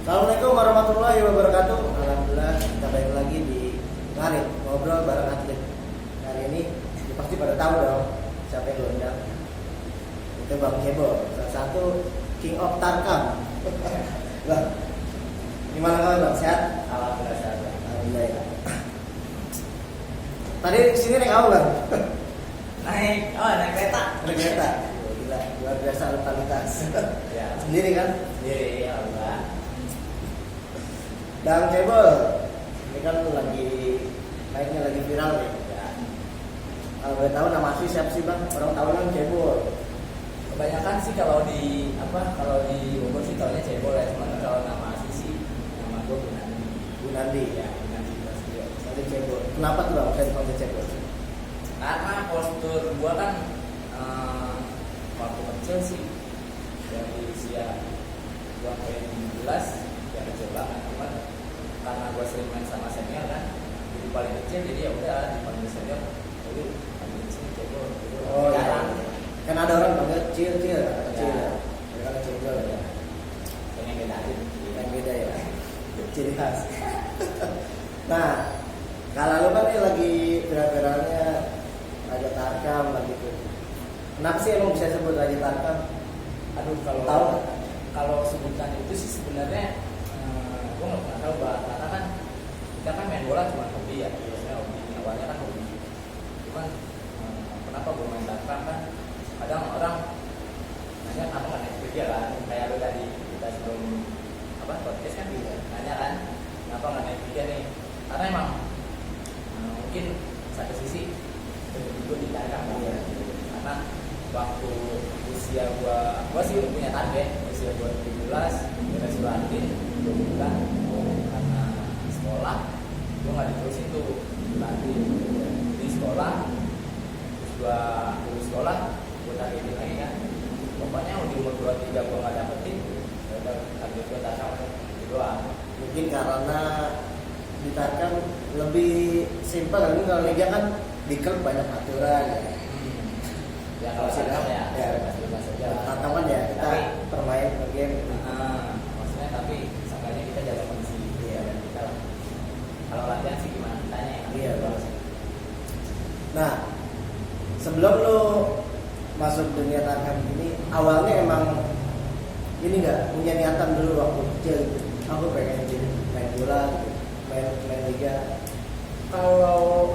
Assalamualaikum warahmatullahi wabarakatuh. Alhamdulillah kita balik lagi di Ngarit ngobrol bareng atlet. Hari ini pasti pada tahu dong siapa yang gue undang. Itu Bang Cebol, salah satu King of Tarkam. Bang, gimana kabar Bang? Sehat? Alhamdulillah sehat. Alhamdulillah ya. Tadi sini naik apa Bang? Naik kereta. Naik kereta. Gila, luar biasa rutinitas. Ya. Sendiri kan? Sendiri, alhamdulillah. Bang Cebol, ini kan lagi naiknya lagi viral nih. Ya. Kalau boleh tahu nama asli siapa sih Bang? Orang tahu kan Cebol. Kebanyakan sih kalau di Bogor sih taunya Cebol ya, cuman kalau nama asli sih nama gue Gunandi. Gunandi. Ya, Gunandi Prasetyo. Nanti Cebol. Kenapa tuh Bang saya dipanggil Cebol? Karena postur gue kan waktu kecil sih dari usia gue kayak 17 ya kecil banget, cuman karena gue sering main sama senior kan, jadi paling kecil jadi ya udah dipanggil senior, jadi panggil sini Cebol. Oh Jarang. iya. Kan ada orang panggil kecil ya. Ya. Mereka kan Cebol ya. Pengen beda aja. Yang beda ya. Ciri khas. Nah, kalau lu kan ini lagi viral-viralnya Raja Tarkam lagi tuh. Kenapa sih emang bisa sebut Raja Tarkam? Aduh, kalau Tahu? kalau sebutan itu sih sebenarnya gue nggak pernah tahu Pak, karena kan kita kan main bola cuma hobi ya, biasanya hobi, awalnya kan hobi. Cuman kenapa gue main Tarkam kan? Kadang orang nanya kenapa nggak naik video kan, kayak lu tadi kita sebelum podcast kan nanya kan, kenapa nggak naik video nih? Karena emang mungkin satu sisi gue di Tarkam ya, karena waktu usia gua sih udah punya target usia 2017 gue suruh atlet 2 bulan karena sekolah gua nggak diterusin tuh atlet di sekolah, terus gua lulus sekolah gua targetin lagi kan, pokoknya di umur 23 gua nggak dapetin ya udah target gua Tarkam itu doang. Mungkin karena di Tarkam lebih simpel, kan kalau liga kan di klub banyak aturan ya. Ya kalau Tarkam ya bebas saja. Tantangan ya kita bermain ke game. Maksudnya tapi seenggaknya kita jaga kondisi dan kita lah. Kalau latihan sih gimana kitanya ya. Iya Bang. Nah, sebelum lo masuk dunia Tarkam ini, awalnya emang ini nggak punya niatan dulu waktu kecil gitu. Aku pengen jadi main bola, gitu. main liga. Kalau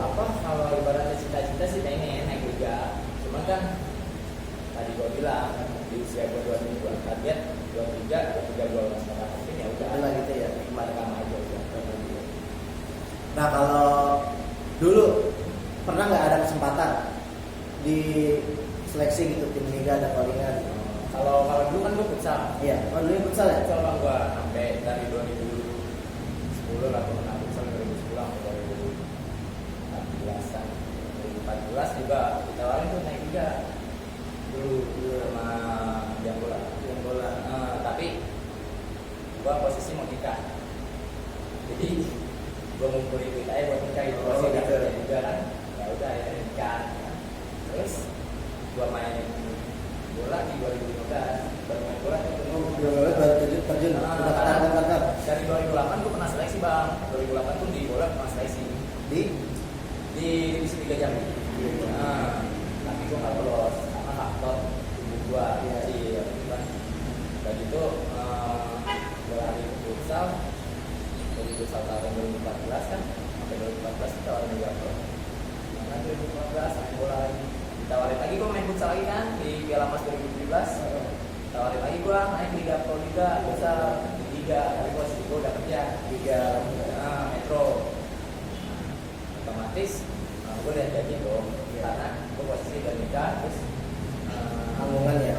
ibaratnya cita-cita sih pengen naik liga. Cuman kan tadi gue bilang di usia gue 22 target 23 gue masih dapetin ya udah Udah gitu ya. Tarkam aja udah. Nah kalau dulu pernah nggak ada kesempatan di seleksi gitu tim liga ada callingan? Kalau dulu kan gue futsal. Iya. Oh dulu futsal ya? Futsal kan gue sampai dari 2010 lah gue pernah futsal 2010 sampai 2014an 2014 juga ditawarin tuh naik liga dulu sama yang bola. Tapi gue posisi mau nikah, jadi gue ngumpulin duit aja buat nikah gitu. Oh, gitu. Juga kan ya udah ya nikah kan. Terus gue main bola di 2015 baru main bola di 2015. Baru terjun udah Tarkam. Dari 2008 gue pernah seleksi Bang. 2008 tuh di bola pernah seleksi Di divisi 3 Jambi. Tapi gue nggak lolos karena faktor tubuh gue kecil kan. Dan itu gue lari ke futsal dari futsal tahun 2014 kan sampai 2014 kita lari Liga Pro. Karena 2015 main bola lagi, ditawarin lagi gue main futsal lagi kan di Piala Mas 2017. Tawarin lagi gue naik Liga Pro Liga futsal Liga, tapi posisi gue udah kerja Liga Metro. Otomatis gue udah jadi dong karena gue posisi udah nikah, terus tanggungan ya.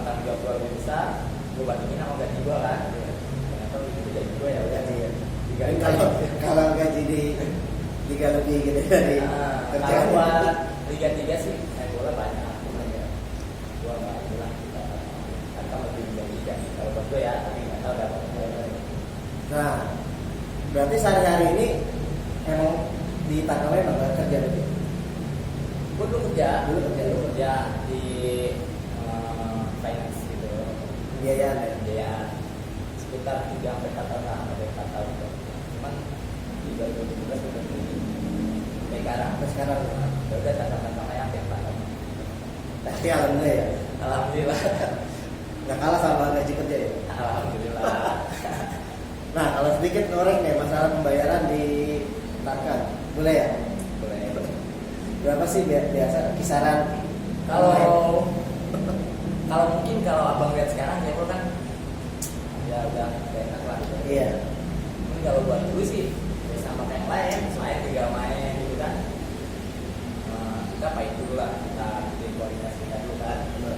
tanggung jawab gue lebih besar, gue bandingin sama gaji gue kan. Ternyata itu gaji gue ya udah Iya. tiga Kalau gaji di liga lebih gitu dari kalau buat Liga 3 sih main bola banyak gue nggak bilang Tarkam lebih Liga 3 kalau buat gue ya, tapi nggak tahu dapat. Nah, berarti sehari-hari ini emang di Tarkam emang nggak kerja gitu? Gue dulu kerja di finance gitu, Biayaan ya? dia sekitar 3 sampai 4 tahun lah, sampai 4 tahun itu. Cuman di 2017 udah tinggi sampai sekarang. Sampai sekarang. Ya udah tanda-tanda kayak apa yang tahun. Tapi alhamdulillah ya. Alhamdulillah. Nggak kalah sama gaji kerja ya. Alhamdulillah. Nah kalau sedikit ngorek nih masalah pembayaran di Tarkam, boleh ya? Boleh. Berapa sih biasa kisaran? Kalau mungkin kalau abang lihat sekarang ya kan ya udah kayak enak lah gitu. Iya. Mungkin kalau buat dulu sih ya sama kayak yang lain, selain tinggal main gitu kan. Kita pahit dulu lah, kita bikin koordinasi kita dulu kan,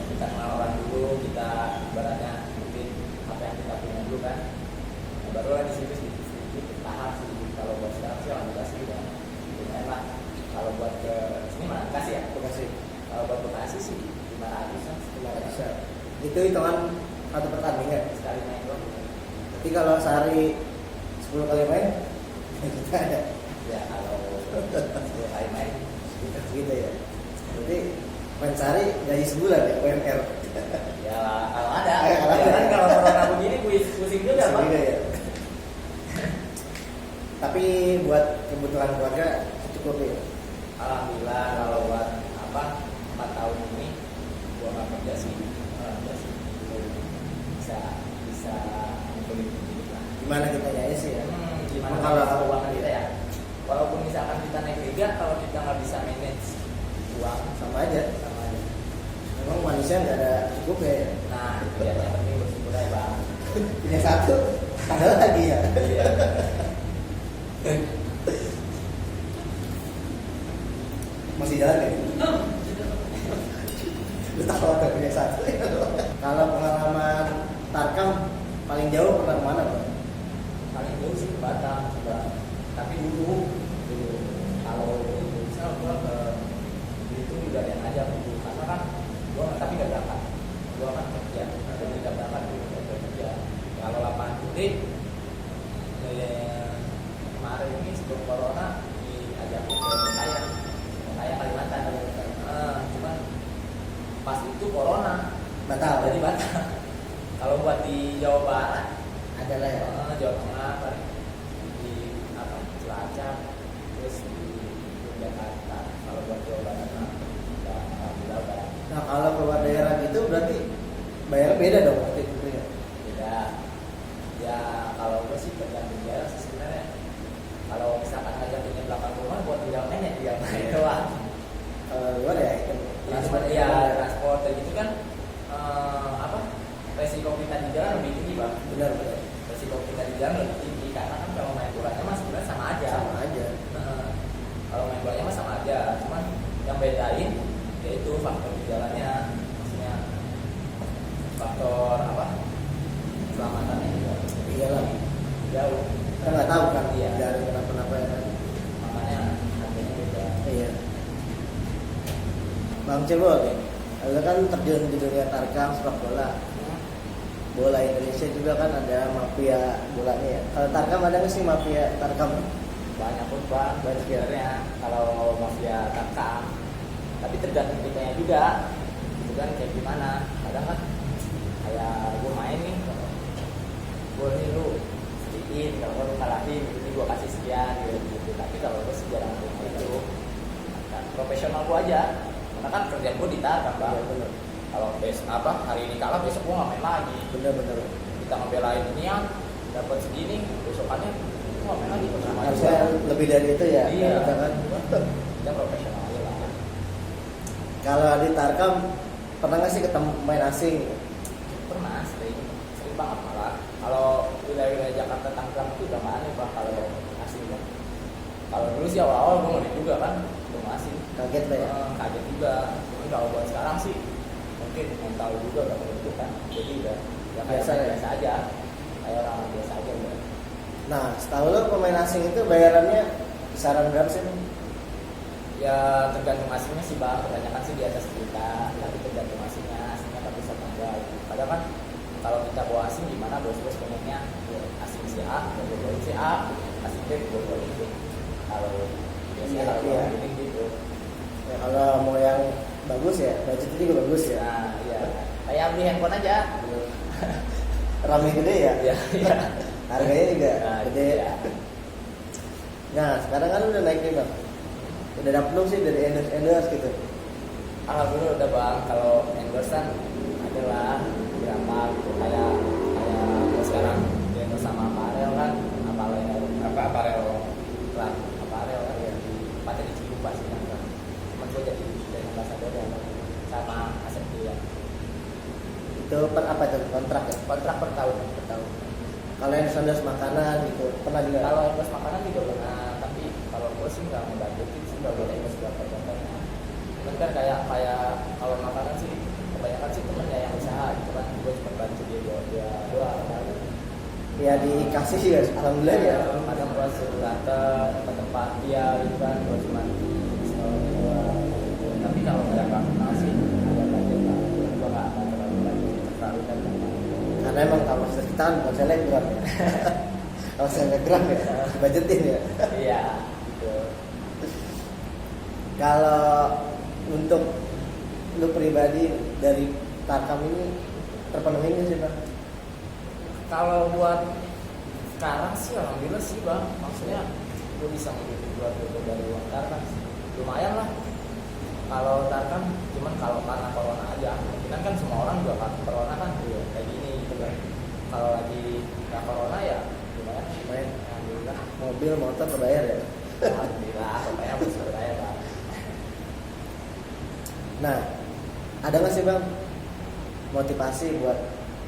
kita kenal orang dulu, kita ibaratnya bikin apa yang kita punya dulu kan. Nah, baru lah di situ sedikit tahap sih. Kalau buat sekarang sih alhamdulillah sih udah lumayan lah. Kalau buat ke sini mana Bekasi ya? Bekasi. Kalau buat Bekasi sih 500-an, 500. Itu hitungan satu pertandingan. sekali main doang. Tapi kalau sehari 10 kali main, kita ada Ya kalau 10 kali main gitu ya. Berarti main sehari gaji sebulan ya UMR. ya kalau ada. Kalau ada. Ya kan kalau corona begini pusing juga Pak. Juga ya. Tapi buat kebutuhan keluarga cukup ya. Alhamdulillah kalau buat 4 tahun ini gua nggak kerja sih. Alhamdulillah sih. Bisa ngumpulin hidup lah. Gimana kita ya sih ya? Gimana Kalau keuangan kita ya? Walaupun misalkan kita naik liga, kalau kita nggak bisa manage uang sama aja. sama aja. Memang manusia nggak ada cukup ya. Nah, itu ya yang penting bersyukur aja Bang. Punya satu, ada lagi ya. Iya. Masih jalan ya? Lu tahu ada punya satu. Kalau pengalaman Tarkam paling jauh pernah kemana Bang? Paling jauh sih ke Batam, tapi dulu kalau misal gua ke itu juga yang ngajak dulu karena kan gua tapi nggak berangkat, gua kan kerja, jadi nggak berangkat dulu kerja. Kalau lapangan putih kemarin ini sebelum corona diajak ke Bengkayang Kalimantan, cuman pas itu corona Batal. jadi batal. Kalau buat di Jawa Barat Ada lah ya. Jawa Tengah paling di Cilacap, terus di Jakarta. Kalau buat Jawa Barat ya alhamdulillah udah Nah kalau keluar daerah gitu berarti bayarnya beda dong waktu itu ya. beda. Ya kalau gue sih tergantung daerah sih sebenarnya. Kalau misalkan ngajak punya belakang rumah buat tinggal main ya tinggal main doang. Kalau luar ya itu Transport gitu kan resiko kita di jalan lebih tinggi Bang. benar. Resiko kita di jalan lebih tinggi karena kan kalau main bolanya mah sebenarnya sama aja. Sama aja. Kalau main bolanya mah sama aja, cuman yang bedain yaitu faktor di jalannya, maksudnya faktor keselamatannya juga Iyalah. jauh. Kita nggak tahu kan Iya. dari kenapa ya kan. Makanya harganya beda. Iya. Bang Cebol nih, lu kan terjun di dunia Tarkam sepak bola. Bola Indonesia juga kan ada mafia bolanya ya. Kalau Tarkam ada nggak sih mafia Tarkam? Banyak pun Bang, sebenarnya kalau mafia Tarkam, tapi tergantung kitanya juga. Itu kan kayak gimana? Kadang kan kayak gue main nih, gue nih lu sedikit, kalau lu kalahin, ini gue kasih sekian gitu. Tapi kalau gue sih jarang itu, kan profesional gue aja. Karena kan kerjaan gue di Tarkam Bang. Iya, bener. Kalau hari ini kalah, besok gue nggak main lagi. Bener. Kita ngebelain ini yang dapat segini, besokannya gue nggak main lagi sama aja. Harusnya lebih dari itu ya. Iya. Kita kan. Kita profesional aja lah. Kalau di Tarkam pernah nggak sih ketemu pemain asing? Pernah sering banget malah. Kalau wilayah-wilayah Jakarta Tangerang itu udah mana Bang kalau asing Bang. Kalau dulu sih awal-awal gue ngeri juga kan, belum asing. Kaget lah ya. Kaget juga. Cuman kalau buat sekarang sih mungkin mental juga udah terbentuk kan. Jadi udah ya kayak biasa aja. Kayak orang biasa aja udah. Nah, setahu lo pemain asing itu bayarannya kisaran berapa sih? Ya tergantung asingnya sih Bang, kebanyakan sih di atas kita, tapi tergantung asingnya kan bisa tanggal. Padahal kan kalau kita bawa asing gimana bos-bos pengennya asing si A, bawa si A, asing B, bawa B. Kalau biasanya Iya, kalau iya. bawa gitu. Ya kalau mau yang bagus ya, budgetnya juga bagus ya. Nah iya, kayak beli handphone aja. rame gede ya. Iya, iya. Harganya juga Nah, gede. iya. Nah sekarang kan udah naik nih bang. Udah dapet belum sih dari endorse gitu? Alhamdulillah udah bang. Kalau endorsean adalah berapa gitu kayak sekarang di endorse sama aparel kan, aparel lah, aparel kan ya di Pate di Cilupa sih kan. Cuman gue jadi ambassador ya sama Asep dia. Itu per apa tuh kontrak ya? Kontrak per tahun. Kalau endorse makanan gitu pernah juga? Kalau endorse makanan juga pernah, tapi kalau gue sih nggak ngebantuin sih, nggak boleh endorse berapa contohnya. Cuman kan kayak kalau makanan sih kebanyakan sih temennya yang usaha gitu kan, gue cuma bantu dia doang kan. Ya dikasih sih ya, alhamdulillah ya. Kadang gue suruh datang ke tempat dia gitu kan, gue cuma doang. Tapi kalau nggak kenal sih agak banyak lah, gue nggak terlalu banyak terlalu banyak. Karena emang kalau kita kan bukan selebgram ya. Kalau selebgram ya budgetin ya. Iya gitu. Kalau untuk lu pribadi dari Tarkam ini terpenuhi nggak sih bang? Kalau buat sekarang sih alhamdulillah sih bang, maksudnya gue bisa mengikuti keluarga dari uang Tarkam lumayan lah. Kalau Tarkam cuman kalau karena corona aja, mungkin kan semua orang juga karena corona kan kayak gini gitu kan. Kalau lagi nggak corona ya lumayan, alhamdulillah. Mobil motor terbayar ya. Alhamdulillah, pokoknya bisa berbayar lah. Nah ada nggak sih bang motivasi buat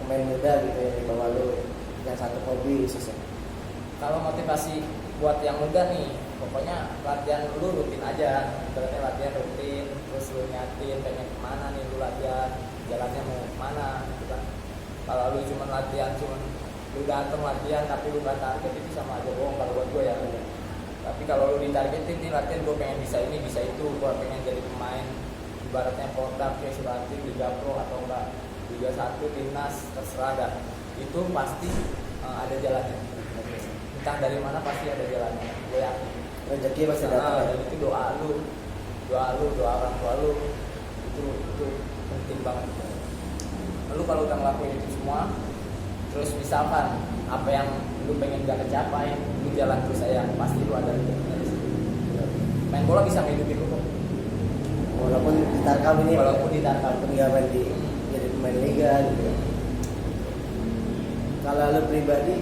pemain muda gitu yang di bawah lu yang satu hobi khususnya? Kalau motivasi buat yang muda nih, pokoknya latihan lu rutin aja. Berarti latihan rutin, terus lu nyatin pengen kemana nih lu latihan, jalannya mau kemana gitu kan. Kalau lu cuma latihan, lu dateng latihan tapi lu gak target, itu sama aja bohong kalau buat gue ya. Tapi kalau lu ditargetin nih latihan, gue pengen bisa ini, bisa itu, gue pengen jadi pemain ibaratnya Porda, kayak Subatin, Liga Pro atau enggak Liga 1, Timnas, terserah dah. Itu pasti ada jalannya. Entah dari mana pasti ada jalannya, gue yakin. Rezeki pasti datang. Dan itu doa orang tua lu itu penting banget. Lalu kalau udah ngelakuin itu semua, terus misalkan apa yang lu pengen gak kecapai, lu jalan terus aja, pasti lu ada dari situ. Main bola bisa ngidupin lu kok. Walaupun di Tarkam ini, Walaupun di Tarkam. walaupun nggak main di jadi pemain liga gitu. Kalau lu pribadi,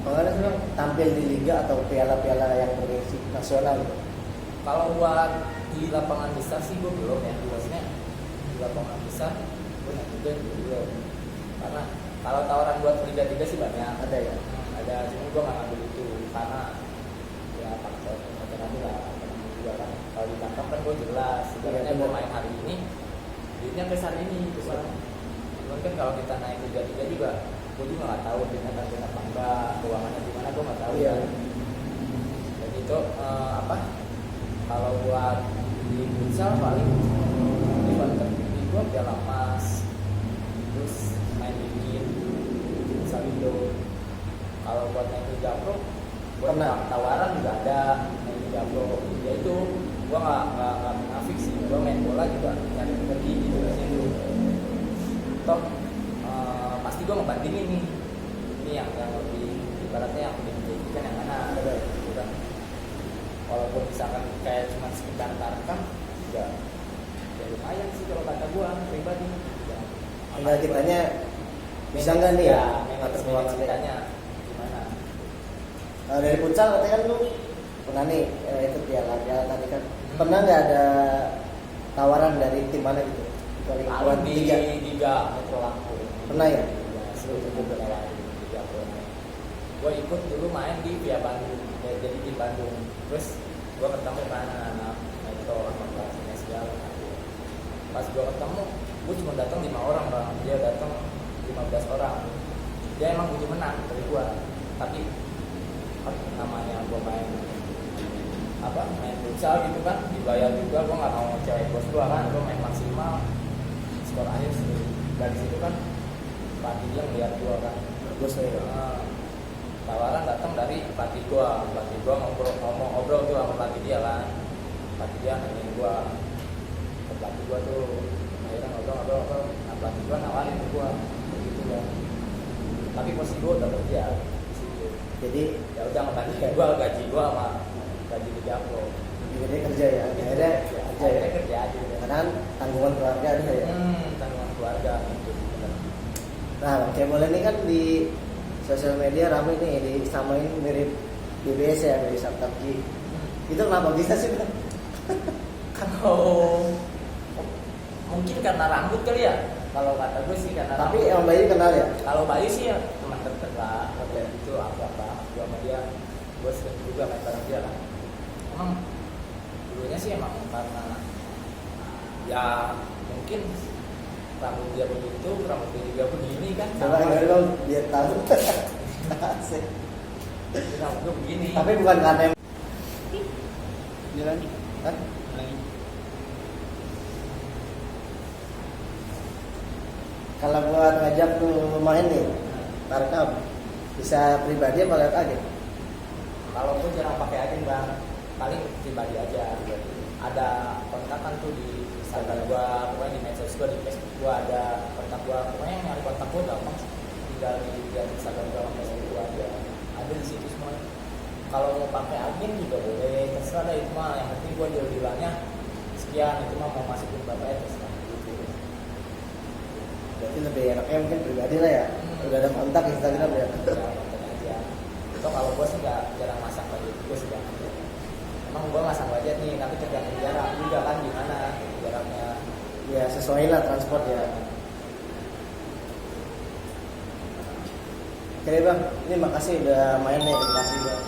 pengen sih bang tampil di liga atau piala-piala yang bergengsi nasional gitu? Kalau buat di lapangan besar sih gue belum ya, maksudnya di lapangan besar gue juga belum. Karena kalau tawaran buat Liga 3 sih banyak. Ada ya? Ada, cuma gue nggak ngambil itu karena ya faktor nanti lah juga kan. Kalau di Tarkam kan gue jelas, sebenarnya gue main hari ini, duitnya besar ini gitu kan. Cuman kan kalau kita naik Liga 3 juga, gue juga nggak tahu duitnya kan apa enggak, keuangannya gimana gue nggak tahu. Iya. Dan itu kalau buat di futsal paling event tertinggi gue Piala Emas, terus main dikit futsal itu. Kalau buat main Liga Pro, gue tawaran juga ada main Liga Pro. Ya itu gue nggak munafik sih, gue main bola juga nyari rezeki gitu di situ. Toh pasti gue ngebandingin nih, ini yang lebih ibaratnya yang lebih menjanjikan yang mana gitu kan. Walaupun misalkan kayak cuma sekitar Tarkam, ya lumayan sih kalau kata gue pribadi. Tinggal kitanya bisa nggak nih ya atur keuangan kitanya gimana? Dari futsal katanya kan lu pernah nih itu piala tadi kan pernah nggak ada tawaran dari tim mana gitu? Kalau di Liga Metro Lampung pernah ya? Sebelum gue tawarin Liga Pro, gue ikut dulu main di Via Bandung, jadi di Bandung. Terus gue ketemu kan anak Metro sama pelatihnya segala. Pas gue ketemu, gue cuma datang 5 orang bang, dia datang 15 orang. Dia emang butuh menang dari gue, tapi namanya gue main futsal gitu kan, dibayar juga, gue nggak mau cewek bos gue kan, gue main maksimal, skor akhir sih. Dari situ kan pelatih dia ngeliat gue kan, Bagus nih. tawaran datang dari pelatih gue ngobrol tuh sama pelatih dia kan, pelatih dia nanyain gue, pelatih gue tuh akhirnya ngobrol, nah pelatih gue nawarin ke gue begitu kan. tapi posisi gue udah kerja di situ. Jadi Ya udah ngebagi gue gaji gue sama gaji di Japlo. jadi kerja ya. Akhirnya kerja ya. Akhirnya kerja aja. Karena kan tanggungan keluarga ada ya. Tanggungan keluarga gitu. Bener. Nah, Bang Cebol ini kan di sosial media ramai nih disamain mirip BBS ya, dari Sabtabji. Itu kenapa bisa sih, Bang? Kalau mungkin karena rambut kali ya. Kalau kata gue sih karena Tapi rambut. Om Bayu kenal ya? Kalau Bayu sih ya teman dekat lah, kayak gitu apa gue sama dia, gue sering juga main bareng dia kan. Emang dulunya sih emang karena ya mungkin rambut dia begitu, rambut dia juga begini kan. Coba sama. dong biar tahu. Asik. Rambut gue begini. Tapi bukan karena jalan. Hah? Kalau buat ngajak lu main nih, Tarkam bisa pribadi apa lewat agen? Kalau gue jarang pakai agen bang, paling pribadi aja. Ada kontakan tuh di Instagram gue, pokoknya di medsos gue, di Facebook gue ada kontak gue, pokoknya yang nyari kontak gue gampang, tinggal di Instagram gue sama Facebook gue ada di situ semua. Kalau mau pakai agen juga boleh, terserah lah itu mah. Yang penting gue jual bilangnya sekian, itu mah mau masukin berapa ya terserah gitu. Berarti lebih enaknya mungkin pribadi lah ya. Udah ada kontak Instagram ya. Ya konten aja. Itu kalau gue sih nggak jarang masang budget, gue sih jarang. Emang gue masang budget nih, tapi tergantung jarak juga kan gimana jaraknya. Ya sesuai lah transport ya. Oke deh Bang, ini makasih udah main nih, terima kasih Bang.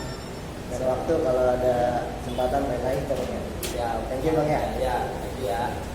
Dan waktu kalau ada kesempatan main lagi terus ya. Ya, Thank you Bang ya. Ya, thank you ya.